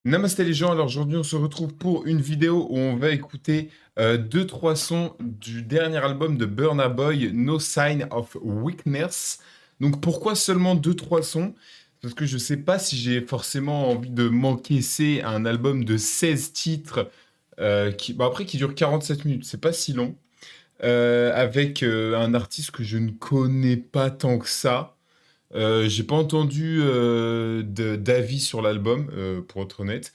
Namasté les gens, alors aujourd'hui on se retrouve pour une vidéo où on va écouter 2-3 sons du dernier album de Burna Boy, No Sign of Weakness. Donc pourquoi seulement 2-3 sons? Parce que je sais pas si j'ai forcément envie de m'encaisser un album de 16 titres après qui dure 47 minutes, c'est pas si long, avec un artiste que je ne connais pas tant que ça. J'ai pas entendu d'avis sur l'album, pour être honnête.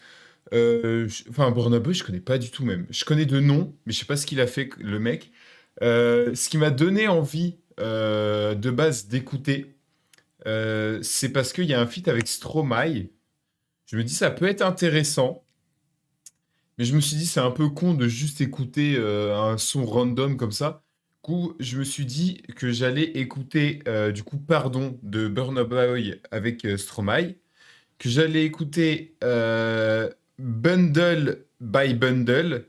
Enfin, Burna Boy, je connais pas du tout même. Je connais de nom, mais je sais pas ce qu'il a fait, le mec. Ce qui m'a donné envie de base d'écouter, c'est parce qu'il y a un feat avec Stromae. Je me dis, ça peut être intéressant, mais je me suis dit, c'est un peu con de juste écouter un son random comme ça. Du coup, je me suis dit que j'allais écouter, du coup, Pardon de Burna Boy avec Stromae, que j'allais écouter Bundle by Bundle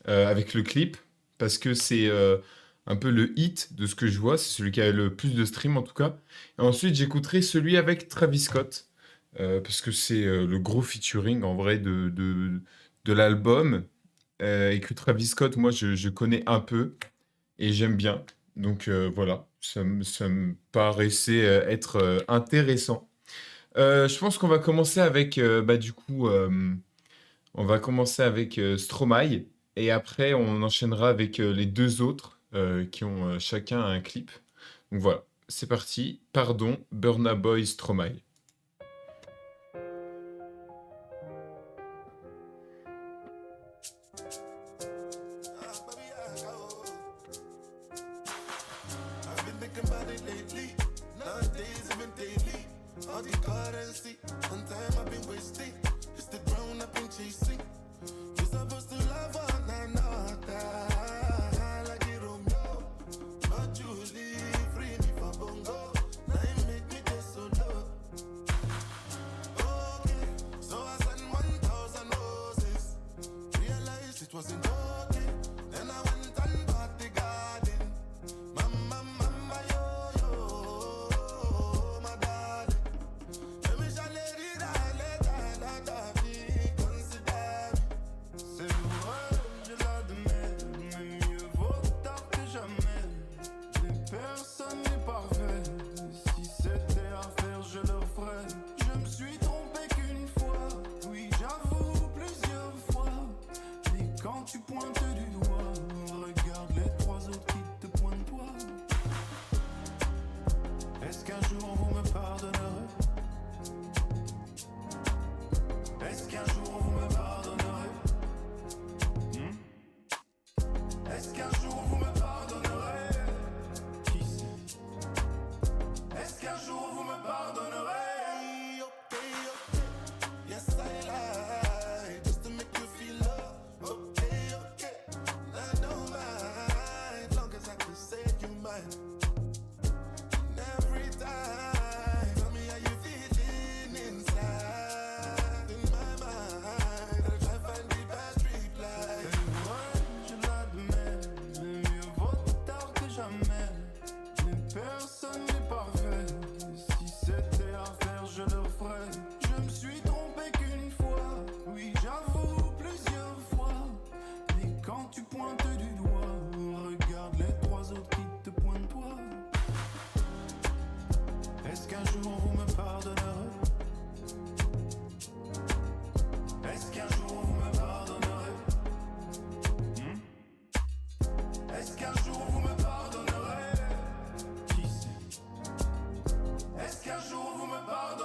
avec le clip, parce que c'est un peu le hit de ce que je vois, c'est celui qui a le plus de streams en tout cas. Et ensuite, j'écouterai celui avec Travis Scott, parce que c'est le gros featuring en vrai de l'album, et que Travis Scott, moi, je connais un peu, et j'aime bien. Donc voilà, ça me paraissait être intéressant. Je pense qu'on va commencer avec, on va commencer avec Stromae et après on enchaînera avec les deux autres qui ont chacun un clip. Donc voilà, c'est parti. Pardon, Burna Boy, Stromae. I've been thinking about it lately. Nowadays, even daily. All the currency, on time I've been wasting. It's the ground I've been chasing. You're supposed to love one another. Like a Romeo. But you leave, free me for bongo. Now you make me just so low. Okay, so I sent 1,000 roses. Realized it wasn't okay. Then I went and bought the garden. Mama, mama, yo, yo, my darling. Let me shall let it out, consider me. C'est vrai, j'ai la de mais mieux vaut tard que jamais. Mais personne n'est parfait. Si c'était à faire, je le ferais. Je me suis trompé qu'une fois, oui, j'avoue plusieurs fois. Mais quand tu pointes du doigt, regarde les trois autres qui te pointent toi. Est-ce qu'un jour vous me pardonnerez? Est-ce qu'un jour vous me pardonnerez? Est-ce qu'un jour vous me pardonnerez? Qui sait? Est-ce qu'un jour vous me pardonnerez? Okay, okay. Yes, I lie. Just to make you feel love. Okay, okay. I don't mind. Long as I can say you mine. And every time, tell me how you feeling inside. In my mind, I try find the best reply. C'est vrai, je l'admets, mais mieux vaut tard que jamais. Mais personne n'est parfait. Si c'était à faire, je le ferais. Je me suis trompé qu'une fois, oui, j'avoue plusieurs fois. Mais quand tu pointes du doigt, regarde les trois autres qui te pointent toi. Est-ce qu'un jour vous me pardonnerez? Est-ce qu'un jour vous me pardonnerez? Est-ce qu'un jour vous me pardonnerez? Qui sait? Est-ce qu'un jour vous me pardonnerez?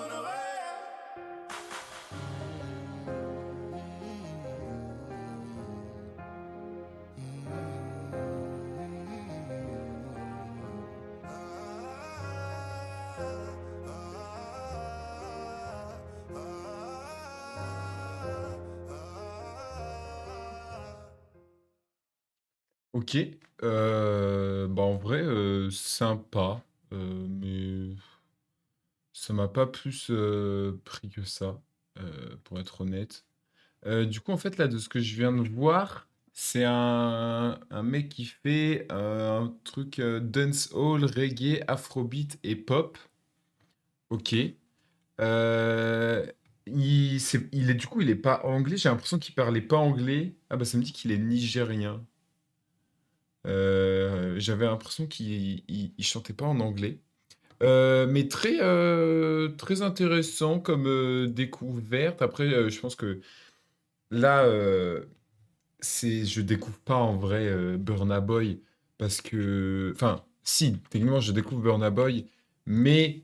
Ok, bah en vrai sympa, mais ça m'a pas plus pris que ça, pour être honnête. Du coup, en fait, là, de ce que je viens de voir, c'est un mec qui fait un truc dancehall, reggae, afrobeat et pop. Ok. Euh, Du coup, il est pas anglais. J'ai l'impression qu'il parlait pas anglais. Ah bah ça me dit qu'il est nigérien. J'avais l'impression qu'il chantait pas en anglais. Mais très intéressant comme découverte. Après, je pense que là, je découvre pas en vrai Burna Boy parce que, enfin, si, techniquement, je découvre Burna Boy, mais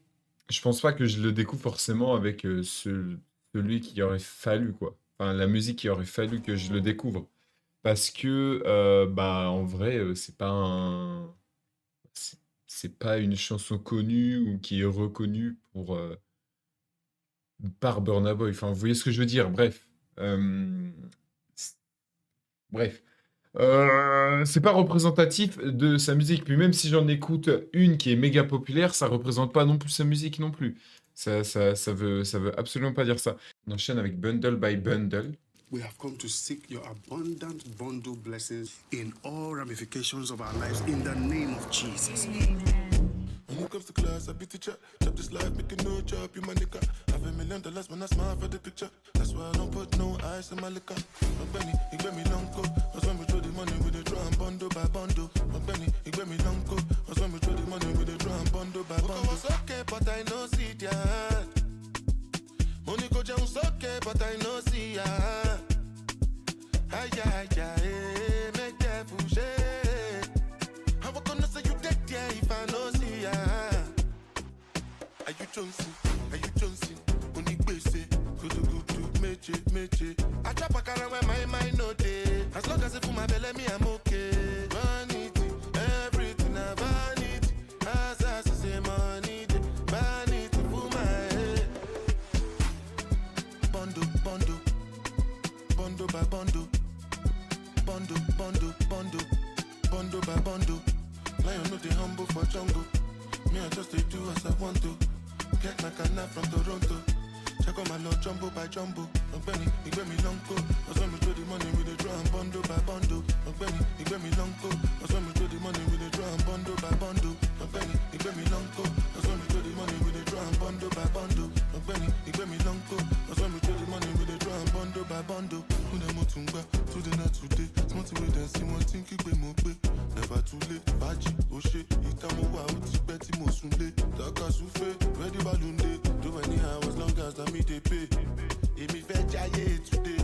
je pense pas que je le découvre forcément avec celui qui aurait fallu, quoi. Enfin, la musique qui aurait fallu que je le découvre. Parce que, bah, en vrai, c'est c'est pas une chanson connue ou qui est reconnue par Burna Boy. Enfin, vous voyez ce que je veux dire? Bref. Euh, c- bref. C'est pas représentatif de sa musique. Puis même si j'en écoute une qui est méga populaire, ça représente pas non plus sa musique non plus. Ça veut absolument pas dire ça. On enchaîne avec Bundle by Bundle. We have come to seek your abundant bundle blessings in all ramifications of our lives in the name of Jesus. When it comes to class, I be teacher. Chop this life, making no job, you my nigga. Have $1 million when I smile for the picture. That's why I don't put no ice in my liquor. My Benny, he get me long go. That's when we throw the money with the draw and bundle by bundle. My Benny, he get me long go. That's when we throw the money with the draw and bundle by bundle. Okay, was okay, but I know see that. Money go down okay, but I know see ya. Ay, ay, ay, make that fool shake. How I gonna say you dead, yeah, if I know see ya? Are you Johnson? Are you Johnson? Only base, go to meche. I drop a car where my mind no day. As long as it for my belly, me I'm okay. Vanity, everything I vanity. As I say money, vanity for my head. Bundle by bundle. Bundle by bundle. Lion no they humble for jungle. Me I just they do as I want to. Get my canna from Toronto. Check on my lord jumbo by jumbo. Benny, he get me long go. That's when we throw the money with the draw and bundle by bundle. Benny, he get me long go. That's when we throw the money with the draw and bundle by bundle. Benny, he get me long go. That's when we throw the money with the draw and bundle by bundle. Benny, he get me long go. That's when we throw the money with the draw and bundle by bundle. Who them motunga? Today not today. Smart way than see one thing keep them up. Never too late. Baji, Oshe, Ikamowa, Utibeti Mosunde. Taka Sufe, ready balloon day. Do anyhow as long as me they pay. Emi fe jaye today.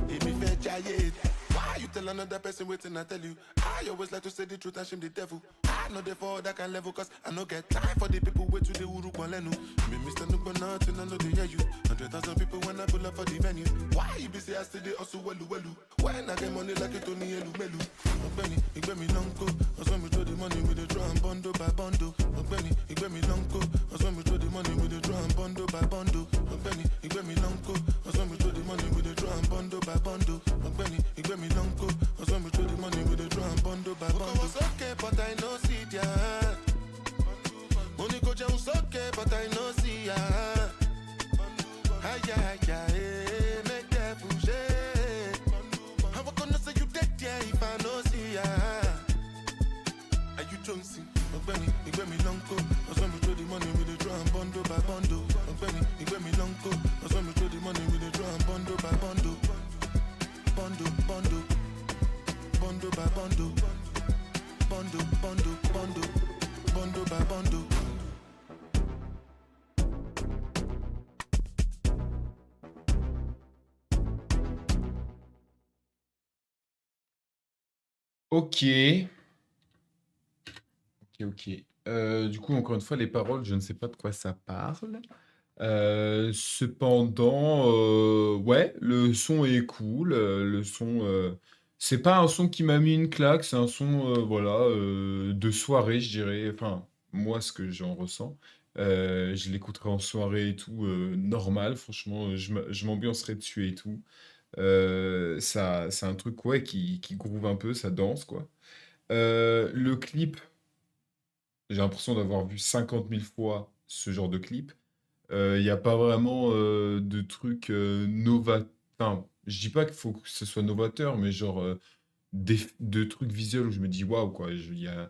Emi fe jaye. Why you tell another person waiting I tell you? I always like to say the truth and shame the devil. I know they fall that can level cause I no get time for the people wait to the uru kwalenu. Me Mr. Nuba nothing I know they hear you. 100,000 people when I pull up for the venue. Why you be say I still they also welu. When I get money like it only elu melu. Benny, he get me long go. That's when we throw the money with the draw and bundle by bundle. Benny, he get me long go. That's when we throw the money with the draw and bundle by bundle. Benny, he get me long go. That's when we throw the money with the draw and bundle by bundle. Benny, he get me long go. That's when we throw the money with the draw and bundle by bundle. Okay, was okay, but I know see that. Money go down okay, but I know see ya. Ay, ay, ay, make that fool shake. How I gonna say you dead, yeah, if I know see ya? Are you Johnson? Benny, he get me long go. That's when we throw the money with the draw and bundle by bundle. Benny, he get me long go. That's when we throw the money with the draw and bundle by bundle. Bundle by bundle. Bundle by bundle. Ok. Ok. Du coup, encore une fois, les paroles, je ne sais pas de quoi ça parle. Cependant, ouais, le son est cool. C'est pas un son qui m'a mis une claque, c'est un son, voilà, de soirée, je dirais. Enfin, moi, ce que j'en ressens. Je l'écouterai en soirée et tout, normal. Franchement, je m'ambiancerai dessus et tout. C'est un truc, ouais, qui groove un peu, ça danse, quoi. Le clip, j'ai l'impression d'avoir vu 50 000 fois ce genre de clip. Il n'y a pas vraiment de trucs Enfin, je dis pas qu'il faut que ce soit novateur, mais genre de trucs visuels où je me dis waouh, quoi. Il y a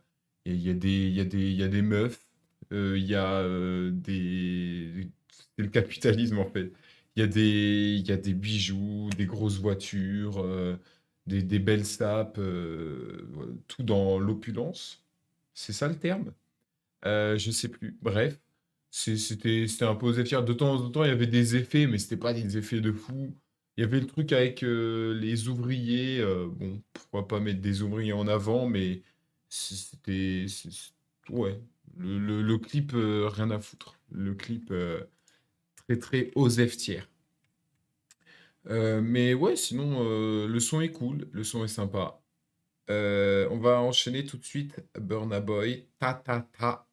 des meufs, il y a des. C'est le capitalisme en fait. Il y a des bijoux, des grosses voitures, des belles sapes, voilà, tout dans l'opulence. C'est ça le terme? Je sais plus. Bref, c'était un peu aux effets. De temps en temps, il y avait des effets, mais c'était pas des effets de fou. Il y avait le truc avec les ouvriers. Bon, pourquoi pas mettre des ouvriers en avant, mais c'était... Ouais. Le clip, rien à foutre. Le clip, très très aux tiers. Mais ouais, sinon, le son est cool, le son est sympa. On va enchaîner tout de suite. Burna Boy, Ta Ta Ta,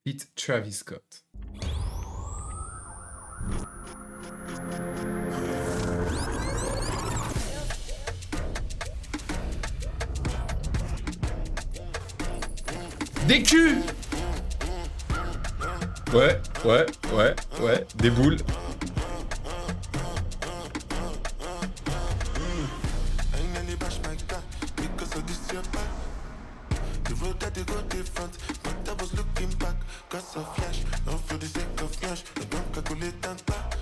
feat Travis Scott. Des culs! Ouais, ouais, ouais, ouais, des boules. Ain't many bash like that because of this year back. The road that they go different, but I was looking back. Cause of flash, not for the sake of flash. I don't calculate and back.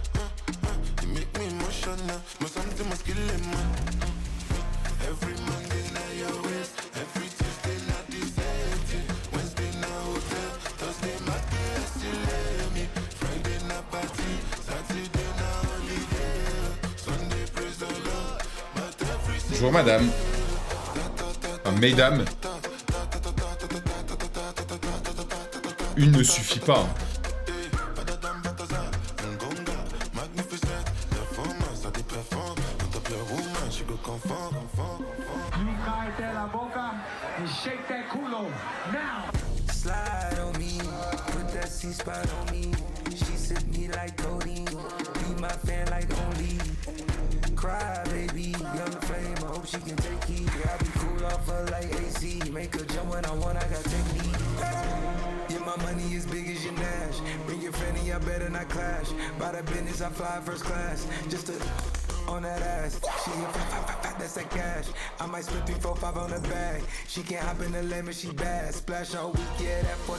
You make me emotional, my something must kill him, man. Every Monday night your waist, every Tuesday night the same thing. Wednesday night hotel, Thursday market, I still lay me. Friday night party, Saturday night holiday. Sunday praise the Lord, but every Bonjour madame. Enfin, mesdames. Une ne suffit pas, hein. Cállate la boca and shake that culo now. Slide on me, put that C-spot on me. She sip me like codeine, be my fan like only. Cry, baby, young flame, I hope she can take heat. I be cool off her like AC, make her jump when I want, I got technique. Yeah, my money is big as your Nash. Bring your fanny, I better not clash. By the business, I fly first class, just to on that ass. She get fat, that's that cash. I might split 3, 4, 5 on the bag. She can't hop in the lane, but she bad. Splash all week, yeah, that for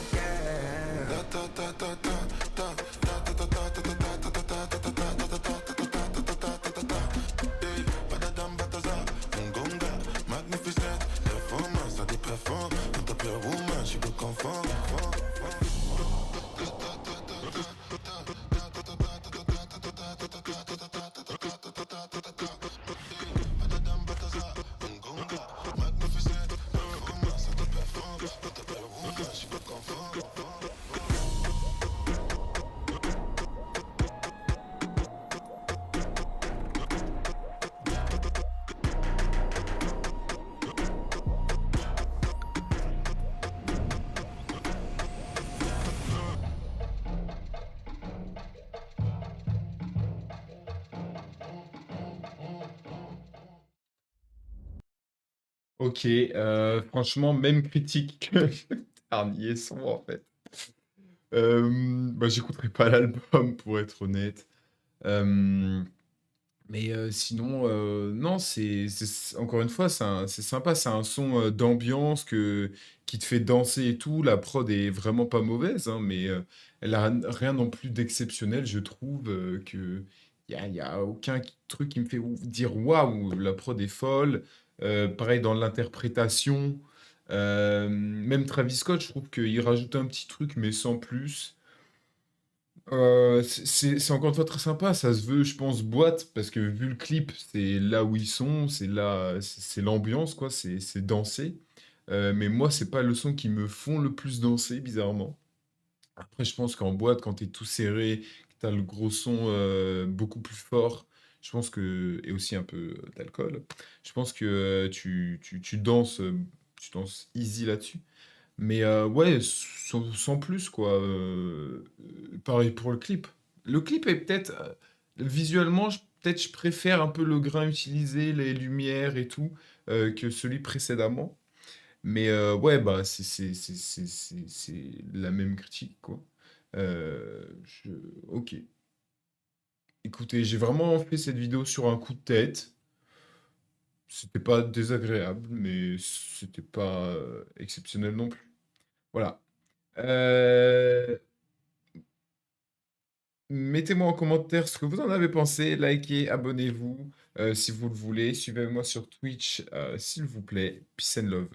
Ok, franchement, même critique que le dernier son en fait. Bah, j'écouterai pas l'album pour être honnête. Euh, mais sinon, non, encore une fois, c'est sympa, c'est un son d'ambiance qui te fait danser et tout. La prod est vraiment pas mauvaise, hein, mais elle a rien non plus d'exceptionnel, je trouve, que y a aucun truc qui me fait dire waouh, la prod est folle. Pareil dans l'interprétation. Même Travis Scott, je trouve qu'il rajoute un petit truc, mais sans plus. C'est encore une fois très sympa, ça se veut, je pense, boîte, parce que vu le clip, c'est là où ils sont, c'est là, c'est l'ambiance, quoi, c'est danser. Mais moi, c'est pas le son qui me font le plus danser, bizarrement. Après, je pense qu'en boîte, quand t'es tout serré, que t'as le gros son beaucoup plus fort, je pense que, et aussi un peu d'alcool, je pense que tu danses easy là-dessus. Mais ouais, sans plus, quoi. Pareil pour le clip. Le clip est peut-être, visuellement, peut-être je préfère un peu le grain utilisé, les lumières et tout, que celui précédemment. Mais ouais, bah, c'est la même critique, quoi. Je... Ok. Écoutez, j'ai vraiment fait cette vidéo sur un coup de tête. C'était pas désagréable, mais c'était pas exceptionnel non plus. Voilà. Euh, Mettez-moi en commentaire ce que vous en avez pensé. Likez, abonnez-vous si vous le voulez. Suivez-moi sur Twitch s'il vous plaît. Peace and love.